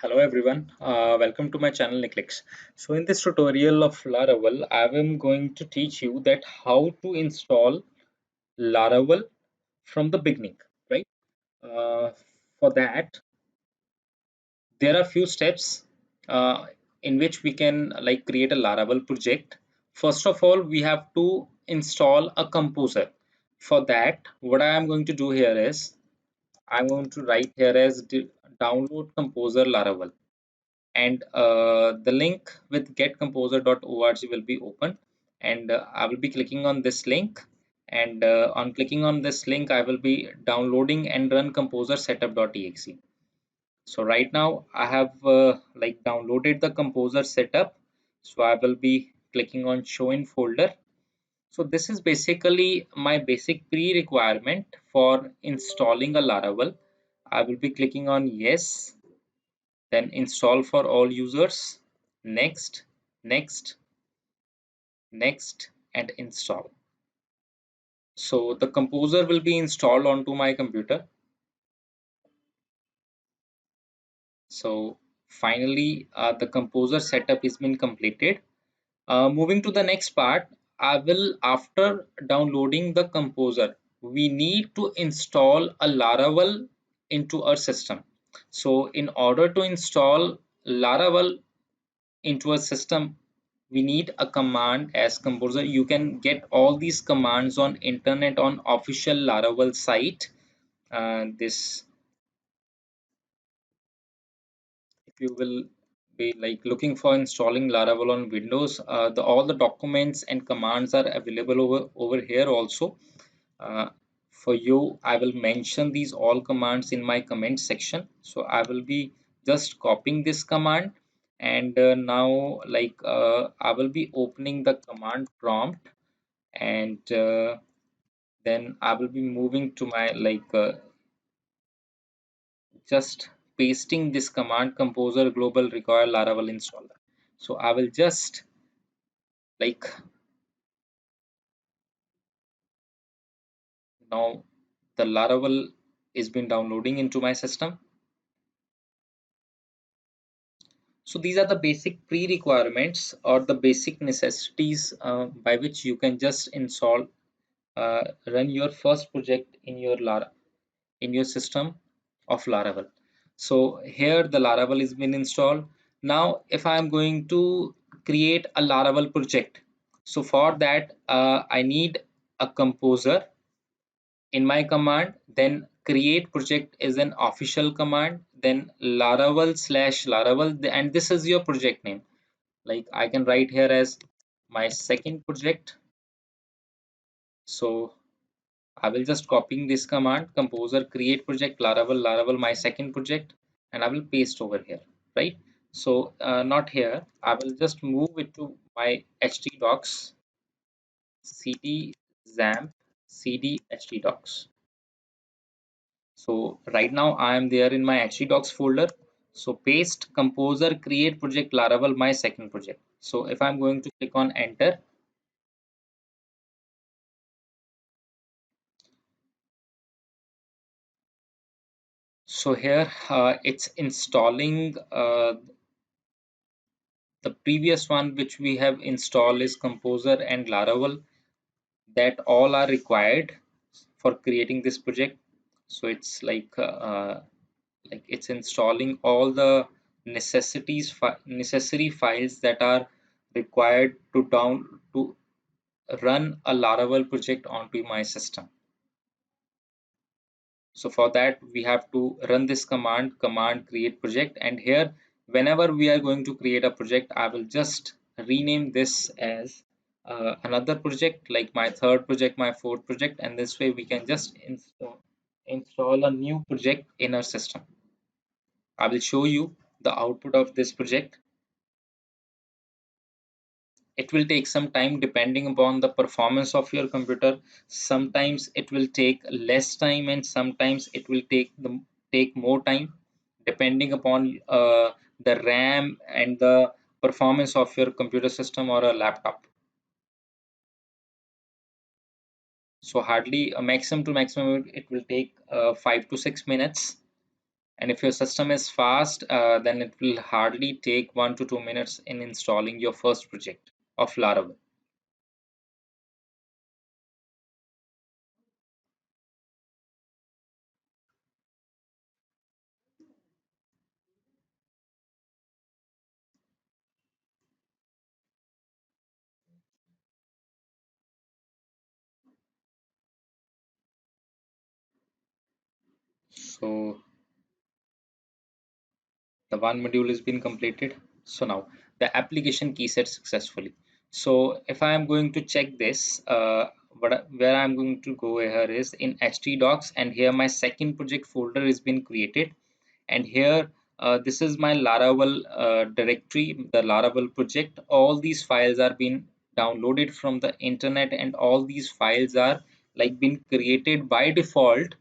Hello everyone, welcome to my channel Niclix. So in this tutorial of Laravel, I am going to teach you that how to install Laravel from the beginning, right? Uh, for that, there are few steps uh, in which we can create a Laravel project. First of all, we have to install a composer. For that, what I am going to do here is I'm going to write here as download composer Laravel, and the link with getcomposer.org will be open, and I will be clicking on this link, and on clicking on this link I will be downloading and run composer setup.exe. So right now I have downloaded the composer setup, so I will be clicking on show in folder. So this is basically my basic pre-requirement for installing a Laravel. I will be clicking on yes, then install for all users, next, next, next, and install. So the composer will be installed onto my computer. So finally, the composer setup has been completed. Moving to the next part, I will, after downloading the composer, we need to install a Laravel into our system. So in order to install Laravel into a system, we need a command as composer. You can get all these commands on internet on official Laravel site. This If you will be looking for installing Laravel on Windows, all the documents and commands are available over here also. uh, for you, I will mention these all commands in my comment section. So I will be just copying this command, and now I will be opening the command prompt, and then I will be moving to my just pasting this command composer global require Laravel installer. So I will just like now the Laravel is been downloading into my system. So these are the basic pre-requirements or the basic necessities by which you can just install, run your first project in your in your system of Laravel. So here the Laravel is been installed. Now if I am going to create a Laravel project, so for that I need a composer in my command. Then create project is an official command, then Laravel slash Laravel, and this is your project name. Like I can write here as my second project. So I will just copying this command composer create project Laravel my second project, and I will paste over here, right? So not here, I will just move it to my htdocs cd XAMPP cd htdocs. So right now I am there in my htdocs folder. So paste composer create project Laravel my second project. So if I'm going to click on enter, so here it's installing the previous one which we have installed is composer and Laravel, that all are required for creating this project. So it's like it's installing all the necessary files that are required to run a Laravel project onto my system. So for that we have to run this command create project, and here whenever we are going to create a project, I will just rename this as another project, like my third project, my fourth project, and this way we can just install a new project in our system. I will show you the output of this project. It will take some time depending upon the performance of your computer. Sometimes it will take less time, and sometimes it will take more time depending upon the RAM and the performance of your computer system or a laptop. So hardly a maximum to maximum it will take 5 to 6 minutes. And if your system is fast, then it will hardly take 1 to 2 minutes in installing your first project of Laravel. So the one module has been completed. So now the application key set successfully. So if I am going to check this, where I'm going to go here is in htdocs, and here my second project folder has been created. And here this is my Laravel directory, the Laravel project. All these files are being downloaded from the internet, and all these files are like been created by default.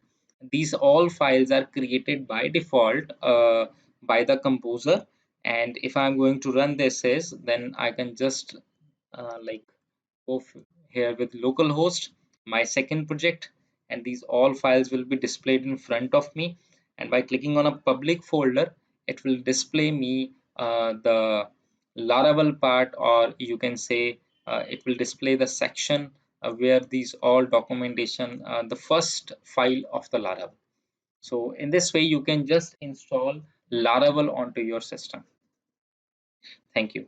These all files are created by default by the composer. And if I'm going to run this is, then I can just like go here with localhost, my second project, and these all files will be displayed in front of me. And by clicking on a public folder, it will display me the Laravel part, or you can say it will display the section where these all documentation, the first file of the Laravel. So in this way, you can just install Laravel onto your system. Thank you.